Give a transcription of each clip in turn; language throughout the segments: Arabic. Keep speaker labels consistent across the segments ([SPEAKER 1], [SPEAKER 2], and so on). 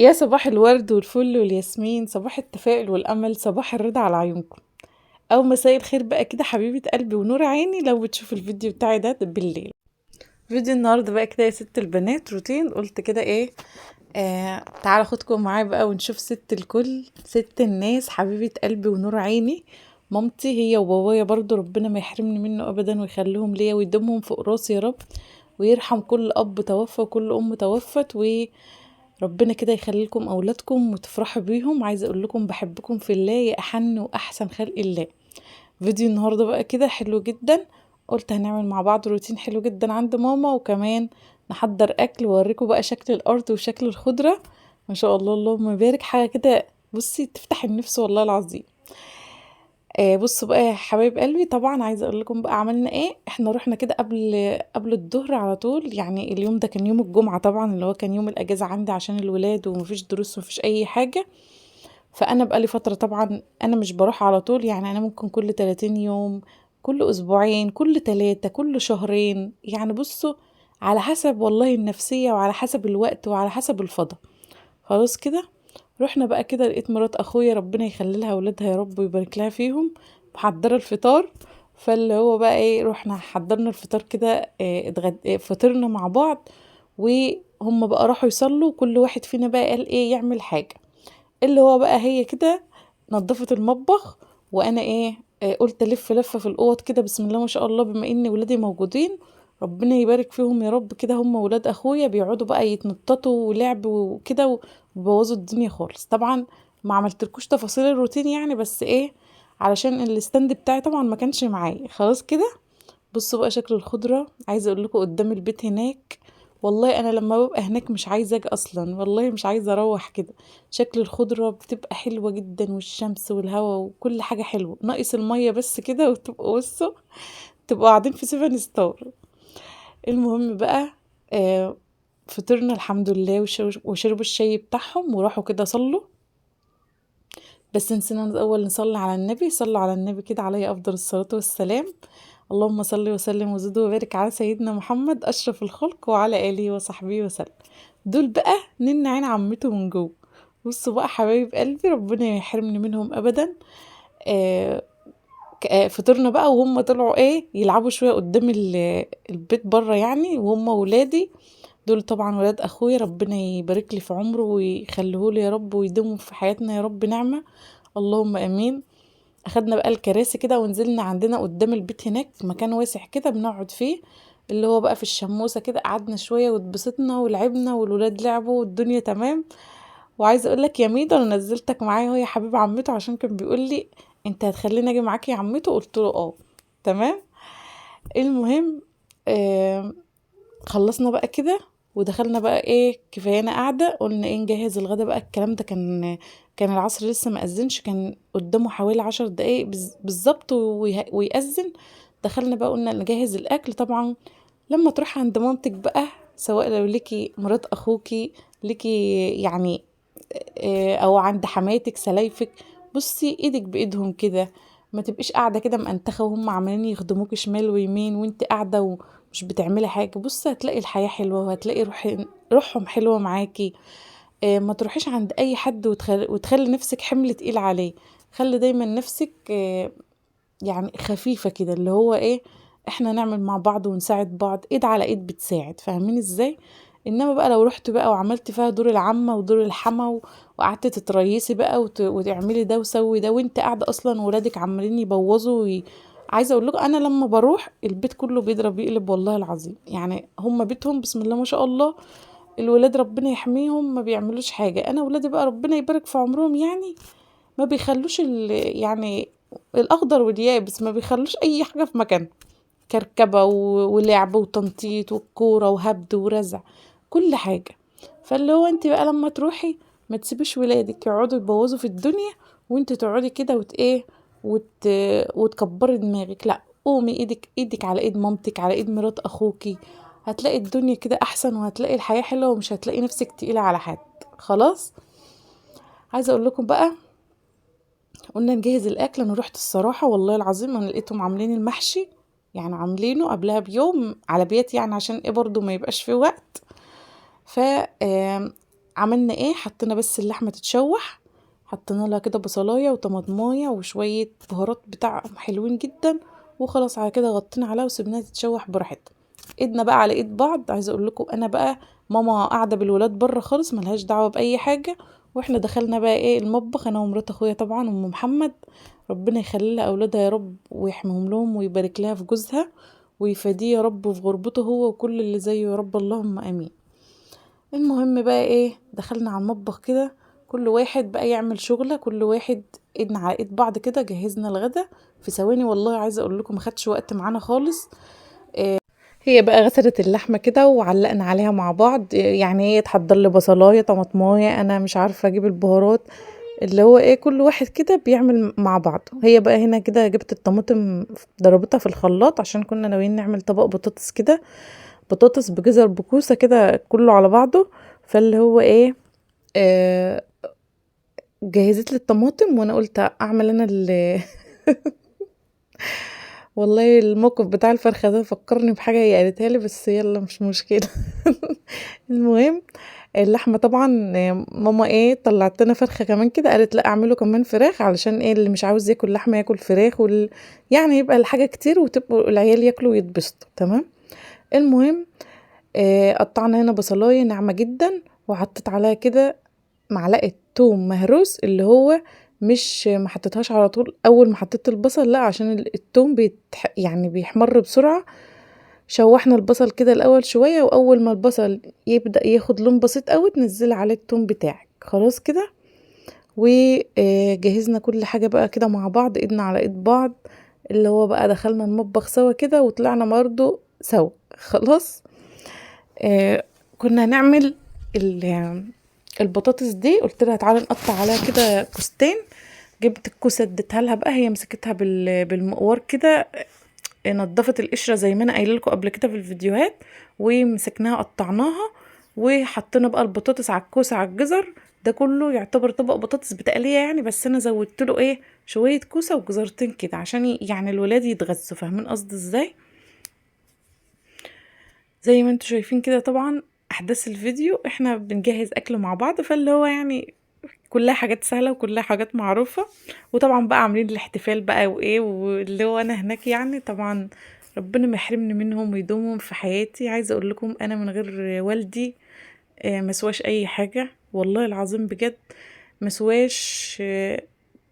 [SPEAKER 1] يا صباح الورد والفل والياسمين، صباح التفاؤل والأمل، صباح الرضا على عيونكم، أو مساء الخير بقى كده حبيبة قلبي ونور عيني لو بتشوف الفيديو بتاعي ده بالليل. فيديو النهاردة بقى كده يا ست البنات روتين، قلت كده ايه، تعالى خدكم معايا بقى ونشوف ست الكل، ست الناس، حبيبة قلبي ونور عيني، مامتي هي وبابايا برضو، ربنا ما يحرمني منه أبدا ويخليهم ليا ويدومهم فوق راسي يا رب، ويرحم كل أب توفى وكل أم توفت، ربنا كده يخلي لكم اولادكم وتفرحوا بيهم. عايزه اقول لكم بحبكم في الله يا احن واحسن خلق الله. فيديو النهارده بقى كده حلو جدا، قلت هنعمل مع بعض روتين حلو جدا عند ماما، وكمان نحضر اكل واوريكم بقى شكل الارض وشكل الخضره. ما شاء الله اللهم بارك، حاجه كده بصي تفتح النفس والله العظيم. بصوا بقى يا حبايب قلبي، طبعا عايزه اقول لكم بقى عملنا ايه. احنا رحنا كده قبل الظهر على طول، يعني اليوم ده كان يوم الجمعه طبعا، اللي هو كان يوم الاجازه عندي عشان الولاد ومفيش دروس ومفيش اي حاجه. فانا بقالي فتره طبعا انا مش بروح على طول، يعني انا ممكن كل 30 يوم، كل اسبوعين، كل 3، كل شهرين، يعني بصوا على حسب والله النفسيه وعلى حسب الوقت وعلى حسب الفضا. خلاص كده، رحنا بقى كده لقيت مرات اخويا ربنا يخلي لها اولادها يا رب ويبارك لها فيهم، محضره الفطار. فاللي هو بقى ايه، رحنا حضرنا الفطار كده، فطرنا مع بعض، وهم بقى راحوا يصلوا، كل واحد فينا بقى قال ايه يعمل حاجه. اللي هو بقى هي كده نظفت المطبخ، وانا ايه، قلت الف لفه في الاوض كده، بسم الله ما شاء الله، بما ان ولادي موجودين ربنا يبارك فيهم يا رب، كده هم ولاد اخويا بيقعدوا بقى يتنططوا ولعب وكده وبوظوا الدنيا خالص. طبعا ما عملتلكوش تفاصيل الروتين يعني، بس ايه، علشان الستاند بتاعي طبعا ما كانش معايا. خلاص كده، بصوا بقى شكل الخضرة، عايزة اقول لكم قدام البيت هناك، والله انا لما ببقى هناك مش عايزة اجي اصلا، والله مش عايزة اروح كده. شكل الخضرة بتبقى حلوة جدا، والشمس والهواء وكل حاجة حلوة، ناقص المية بس كده وتبقوا بصوا تبقوا قاعدين في 7 ستار. المهم بقى، فطرنا الحمد لله وشربوا الشاي بتاعهم وراحوا كده صلوا. بس نسينا الأول نصلي على النبي، صلوا على النبي كده عليه أفضل الصلاة والسلام. اللهم صل وسلم وزد وبارك على سيدنا محمد أشرف الخلق وعلى آله وصحبه وسلم. دول بقى نن عين عمته من جوه. بصوا بقى حبايب قلبي، ربنا ما يحرمني منهم أبدا. آه فطرنا بقى وهم طلعوا ايه يلعبوا شوية قدام البيت بره يعني، وهم ولادي دول طبعا ولاد اخويا، ربنا يبارك لي في عمره ويخليه لي يا رب ويدومه في حياتنا يا رب نعمة، اللهم امين. اخدنا بقى الكراسي كده ونزلنا عندنا قدام البيت هناك مكان واسع كده بنقعد فيه، اللي هو بقى في الشموسة كده، قعدنا شوية واتبسطنا ولعبنا والولاد لعبوا والدنيا تمام. وعايزه اقول لك يا ميدو، انا نزلتك معايا اهو يا حبيب عمته، عشان كان بيقول لي انت هتخليني اجي معاكي يا عمته، قلت له اه تمام. المهم، آه خلصنا بقى كده ودخلنا بقى ايه، كفايانا قاعده، قلنا ايه نجهز الغدا بقى. الكلام ده كان العصر لسه ما اذنش، كان قدامه حوالي 10 دقايق بالظبط ويأذن. دخلنا بقى قلنا نجهز الاكل. طبعا لما تروح عند مامتك بقى، سواء لو ليكي مرات اخوكي، ليكي يعني، او عند حماتك سلايفك، بصي ايدك بايدهم كده، ما تبقيش قاعده كده مأنتخه وهم عمالين يخدموك شمال ويمين وانت قاعده ومش بتعملي حاجه. بصي هتلاقي الحياه حلوه وهتلاقي روحهم حلوه معاكي. ما تروحيش عند اي حد وتخلي نفسك حمل تقيل عليه. خلي دايما نفسك يعني خفيفه كده، اللي هو ايه، احنا نعمل مع بعض ونساعد بعض، ايد على ايد بتساعد، فاهمين ازاي؟ انما بقى لو رحت بقى وعملت فيها دور العمة ودور الحما وقعدت تتريسي بقى وتعملي ده وسوي ده، وانت قاعده اصلا ولادك عمالين يبوظوا عايزه اقول لكم انا لما بروح البيت كله بيضرب يقلب والله العظيم، يعني هم بيتهم بسم الله ما شاء الله، الولاد ربنا يحميهم ما بيعملوش حاجه. انا ولادي بقى ربنا يبارك في عمرهم يعني، ما بيخلوش يعني الاخضر واليابس، ما بيخلوش اي حاجه في مكان، كركبه ولعب وتنطيط والكوره وهبد ورزع، كل حاجه. فاللي هو انت بقى لما تروحي ما تسيبيش ولادك يقعدوا يبوظوا في الدنيا، وانت تقعدي كده وت... وتكبري دماغك. لا، قومي، ايدك على ايد مامتك، على ايد مرات اخوكي، هتلاقي الدنيا كده احسن، وهتلاقي الحياه حلوه، ومش هتلاقي نفسك تقيله على حد. خلاص، عايزه اقول لكم بقى، قلنا نجهز الاكل. انا رحت الصراحه والله العظيم انا لقيتهم عاملين المحشي، يعني عاملينه قبلها بيوم على بيت، يعني عشان ايه برضو ما يبقاش في وقت. ف عملنا ايه، حطينا بس اللحمه تتشوح، حطينا لها كده بصلايه وطماطمايه وشويه بهارات بتاعهم حلوين جدا، وخلاص على كده غطينا عليها وسيبناها تتشوح براحتها. ايدنا بقى على ايد بعض. عايزه اقول لكم انا بقى ماما قاعده بالولاد بره خالص ملهاش دعوه باي حاجه، واحنا دخلنا بقى ايه المطبخ، انا ومرات اخويا طبعا ام محمد، ربنا يخلي لها اولادها يا رب ويحميهم لهم ويبارك لها في جوزها ويفاديه يا رب في غربته هو وكل اللي زيه يا رب، اللهم امين. المهم بقى ايه، دخلنا على المطبخ كده، كل واحد بقى يعمل شغله، كل واحد ايدنا على ايد بعض كده، جهزنا الغدا في ثواني والله. عايزه اقول لكم ما خدش وقت معانا خالص. هي بقى غسلت اللحمه كده وعلقنا عليها مع بعض، يعني هي تحضر لي بصلايه طماطمايه، انا مش عارفه اجيب البهارات، اللي هو ايه كل واحد كده بيعمل مع بعض. هي بقى هنا كده جبت الطماطم ضربتها في الخلاط عشان كنا ناويين نعمل طبق بطاطس كده، بطاطس بجزر بكوسه كده كله على بعضه. فاللي هو ايه، آه جهزت لي الطماطم وانا قلت اعمل انا والله الموقف بتاع الفرخه ده فكرني بحاجه هي قالتها لي، بس يلا مش مشكله. المهم اللحمه طبعا، ماما ايه طلعت لنا فرخه كمان كده، قالت لا اعمله كمان فراخ علشان ايه اللي مش عاوز ياكل لحمه ياكل فراخ يعني يبقى الحاجه كتير وتبقوا العيال ياكلوا ويتبسطوا تمام. المهم قطعنا هنا بصلايه ناعمه جدا، وحطيت عليها كده معلقه توم مهروس، اللي هو مش ما حطيتهاش على طول اول ما حطيت البصل، لا عشان التوم يعني بيحمر بسرعه. شوحنا البصل كده الاول شويه، واول ما البصل يبدا ياخد لون بسيط قوي تنزلي عليه التوم بتاعك خلاص كده. وجهزنا كل حاجه بقى كده مع بعض، ايدنا على ايد بعض، اللي هو بقى دخلنا المطبخ سوا كده وطلعنا برضو سوا خلاص. كنا هنعمل البطاطس دي، قلت لها تعالى نقطع عليها كده كوستين. جبت الكوسه اديتها لها بقى، هي مسكتها بالمقوار كده، نضفت القشره زي ما انا قايله لكم قبل كده في الفيديوهات، ومسكناها قطعناها، وحطينا بقى البطاطس على الكوسه على الجزر. ده كله يعتبر طبق بطاطس بتقليه يعني، بس انا زودت له ايه شويه كوسه وجزرتين كده عشان يعني الولاد يتغذوا، فاهمين قصدي ازاي؟ زي ما انتوا شايفين كده طبعا احداث الفيديو احنا بنجهز اكل مع بعض، فاللي هو يعني كلها حاجات سهله وكلها حاجات معروفه. وطبعا بقى عاملين الاحتفال بقى وايه، واللي هو انا هناك يعني طبعا ربنا ما يحرمني منهم ويدومهم في حياتي. عايزه اقول لكم انا من غير والدي مسواش اي حاجه والله العظيم بجد، مسواش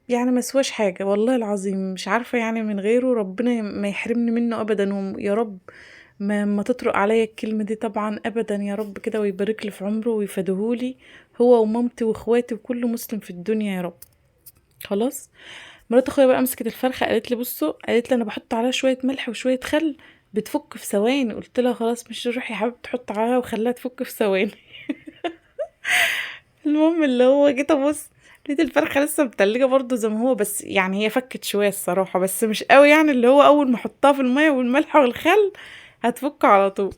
[SPEAKER 1] يعني مسواش حاجه والله العظيم، مش عارفه يعني من غيره ربنا ما يحرمني منه ابدا، يا رب ما تطرق عليا الكلمة دي طبعا ابدا، يا رب كده ويبارك لي في عمره ويفدهولي هو ومامتي واخواتي وكل مسلم في الدنيا يا رب. خلاص. مرات اخويا بقى مسكت الفرخة، قالت لي بصوا، قالت لي انا بحط عليها شوية ملح وشوية خل بتفك في ثواني. قلت لها خلاص مش روحي يا حبيبتي تحط عليها وخليها تفك في ثواني. المهم اللي هو جيت ابص لقيت الفرخة لسه متلجة برضو زي ما هو، بس يعني هي فكت شوية الصراحة بس مش قوي يعني، اللي هو اول ما احطها في المية والملح والخل هتفك على طول.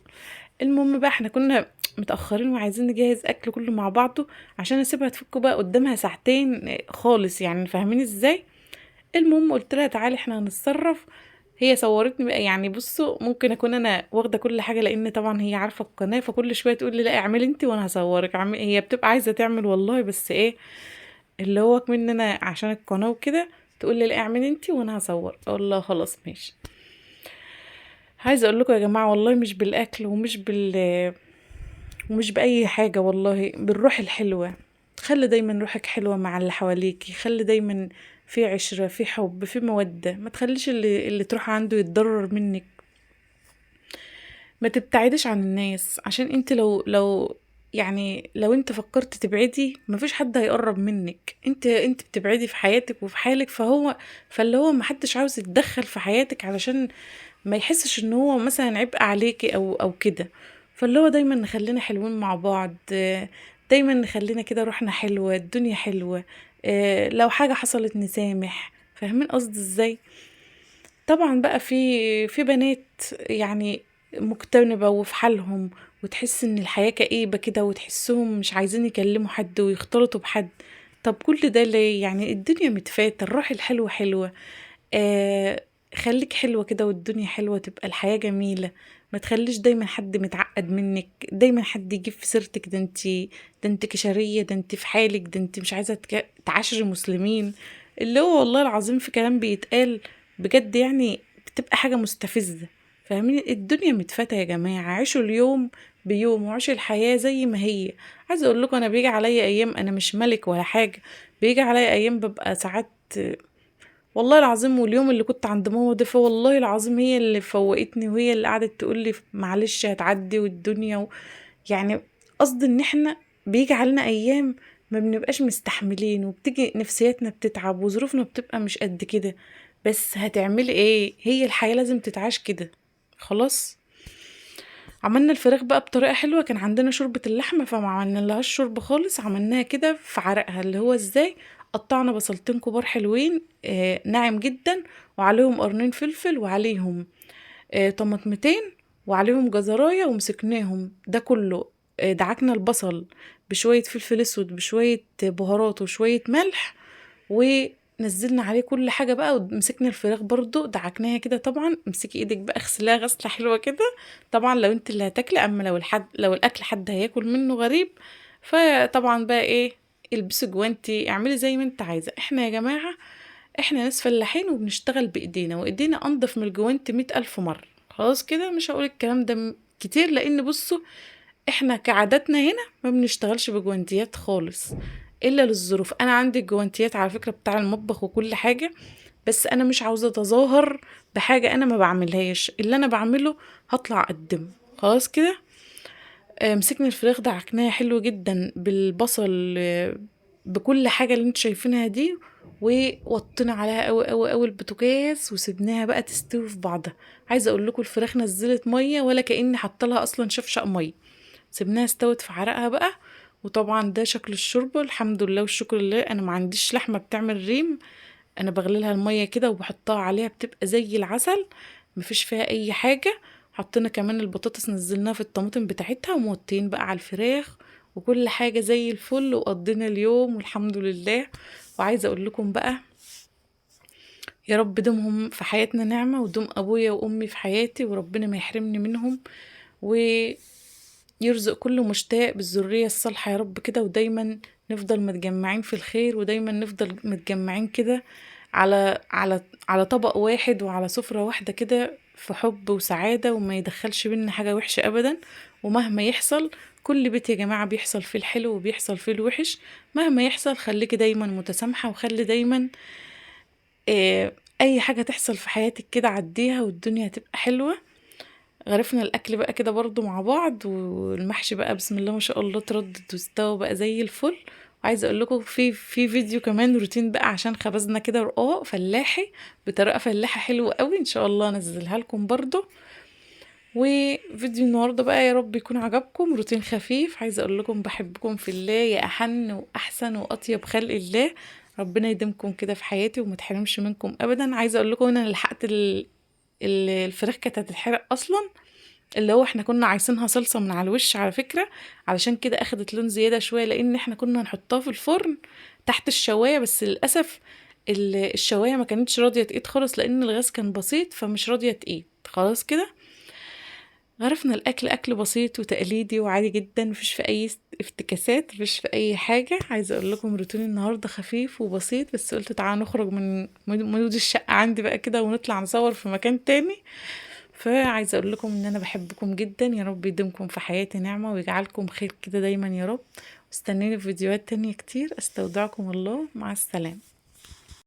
[SPEAKER 1] المهم بقى احنا كنا متأخرين وعايزين نجهز اكل كله مع بعضه عشان اسيبها تفك بقى قدامها ساعتين خالص، يعني فاهمين ازاي؟ المهم قلت لها تعالي احنا هنتصرف. هي صورتني بقى، يعني بصوا ممكن اكون انا واخده كل حاجه لان طبعا هي عارفه القناه، فكل شويه تقول لي لا اعملي انت وانا هصورك، هي بتبقى عايزه تعمل والله، بس ايه اللي هو كمان انا عشان القناه وكده تقول لي لا اعملي انت وانا هصور، اقول لها خلاص ماشي. عايزه اقول لكم يا جماعه والله مش بالاكل ومش باي حاجه، والله بالروح الحلوه. خلي دايما روحك حلوه مع اللي حواليكي، خلي دايما في عشره في حب في موده، ما تخليش اللي تروح عنده يتضرر منك. ما تبتعدش عن الناس، عشان انت لو يعني لو انت فكرت تبعدي مفيش حد هيقرب منك، انت بتبعدي في حياتك وفي حالك، فاللي هو محدش عاوز يتدخل في حياتك علشان ما يحسش ان هو مثلا عبء عليكي او كده. فاللي هو دايما نخلينا حلوين مع بعض، دايما نخلينا كده روحنا حلوة الدنيا حلوة، لو حاجة حصلت نسامح، فاهمين قصدي ازاي؟ طبعا بقى في بنات يعني مجتنبة وفي حالهم، وتحس ان الحياة كئيبة كده وتحسهم مش عايزين يكلموا حد ويختلطوا بحد. طب كل ده ليه؟ يعني الدنيا متفاتة، الروح الحلوة حلوة. خليك حلوة كده والدنيا حلوة تبقى الحياة جميلة، ما تخليش دايما حد متعقد منك، دايما حد يجيب في سيرتك ده انت كشرية، ده انت في حالك، ده انت مش عايزة تعاشري مسلمين. اللي هو والله العظيم في كلام بيتقال بجد يعني بتبقى حاجة مستفزة. فاهمين؟ الدنيا متفتة يا جماعة، عيشوا اليوم بيوم وعيشوا الحياة زي ما هي. عايزة اقول لكم انا بيجي عليا ايام انا مش ملك ولا حاجة، بيجي عليا ايام ببقى ساعات والله العظيم. واليوم اللي كنت عند ماما ده فوالله العظيم هي اللي فوقتني، وهي اللي قعدت تقول لي معلش هتعدي والدنيا يعني قصدي ان احنا بيجي علينا ايام ما بنبقاش مستحملين، وبتيجي نفسياتنا بتتعب وظروفنا بتبقى مش قد كده، بس هتعملي ايه؟ هي الحياة لازم تتعاش كده. خلاص. عملنا الفراخ بقى بطريقة حلوة، كان عندنا شوربة اللحمة فما عملنا لهاش شوربة خالص، عملناها كده في عرقها. اللي هو ازاي؟ قطعنا بصلتين كبار حلوين ناعم جدا، وعليهم قرنين فلفل، وعليهم طماطمتين، وعليهم جزراية، ومسكناهم ده كله. دعكنا البصل بشوية فلفل اسود بشوية بهارات وشوية ملح، ونزلنا عليه كل حاجة بقى، ومسكنا الفراخ برضو دعكناها كده. طبعا امسكي ايدك بقى اغسليها غسلة حلوة كده، طبعا لو انت اللي هتاكلي. اما لو الاكل حد هياكل منه غريب، فطبعا بقى ايه، البسي جوانتي، اعملي زي ما انت عايزة. احنا يا جماعة احنا ناس فلاحين وبنشتغل بايدينا، وايدينا انضف من الجوانتي 100,000 مرة. خلاص كده، مش هقول الكلام ده كتير، لان بصوا احنا كعاداتنا هنا ما بنشتغلش بجوانتيات خالص الا للظروف. انا عندي الجوانتيات على فكرة بتاع المطبخ وكل حاجة، بس انا مش عاوزة اتظاهر بحاجة انا ما بعملهاش. اللي انا بعمله هطلع اقدمه. خلاص كده. مسكنا الفراخ دعكناها حلو جدا بالبصل بكل حاجة اللي انتوا شايفينها دي، ووطينا عليها قوي قوي قوي البوتاجاز، وسبناها بقى تستوي في بعضها. عايزه اقول لكم الفراخ نزلت ميه ولا كاني حاطه لها اصلا شفشق ميه، سبناها استوت في عرقها بقى. وطبعا ده شكل الشوربه، الحمد لله والشكر لله. انا ما عنديش لحمه بتعمل ريم، انا بغلي لها الميه كده وبحطها عليها بتبقى زي العسل، مفيش فيها اي حاجه. حطينا كمان البطاطس نزلناها في الطماطم بتاعتها، وموطين بقى على الفراخ، وكل حاجه زي الفل، وقضينا اليوم والحمد لله. وعايزه اقول لكم بقى يا رب دمهم في حياتنا نعمه، ودم ابويا وامي في حياتي، وربنا ما يحرمني منهم، ويرزق كل مشتاق بالذريه الصالحه يا رب كده. ودايما نفضل متجمعين في الخير، ودايما نفضل متجمعين كده على طبق واحد وعلى سفرة واحدة كده، في حب وسعادة، وما يدخلش بينا حاجة وحشة أبدا. ومهما يحصل، كل بيت يا جماعة بيحصل فيه الحلو وبيحصل فيه الوحش، مهما يحصل خليكي دايما متسامحة، وخلي دايما أي حاجة تحصل في حياتك كده عديها والدنيا هتبقى حلوة. غرفنا الأكل بقى كده برضو مع بعض، والمحشي بقى بسم الله ما شاء الله تردد واستوى بقى زي الفل. وعايزه اقول لكم في فيديو كمان روتين بقى، عشان خبزنا كده رقاق فلاحي بطريقه فلاحه حلوه قوي، ان شاء الله انزلها لكم برضو. وفيديو النهارده بقى يا رب يكون عجبكم، روتين خفيف. عايزه اقول لكم بحبكم في الله يا احن واحسن واطيب خلق الله. ربنا يديمكم كده في حياتي وما تحرمش منكم ابدا. عايزه اقول لكم انا لحقت الفراخ كانت هتتحرق اصلا، اللي هو احنا كنا عايزينها صلصة من على الوش على فكرة، علشان كده اخدت لون زيادة شوية، لان احنا كنا نحطها في الفرن تحت الشواية، بس للأسف الشواية ما كانتش راضية تقيد خالص، لان الغاز كان بسيط فمش راضية تقيد. خلاص كده. عرفنا الاكل اكل بسيط وتقليدي وعادي جدا، مفيش في اي افتكاسات، مفيش في اي حاجة. عايزة اقول لكم روتين النهاردة خفيف وبسيط، بس قلت تعالى نخرج من مود الشقة عندي بقى كده، ونطلع نصور في مكان تاني. فعايزه اقول لكم ان انا بحبكم جدا، يا رب يديمكم في حياتي نعمه ويجعلكم خير كده دايما يا رب. واستنوني في فيديوهات تانية كتير. استودعكم الله، مع السلامه.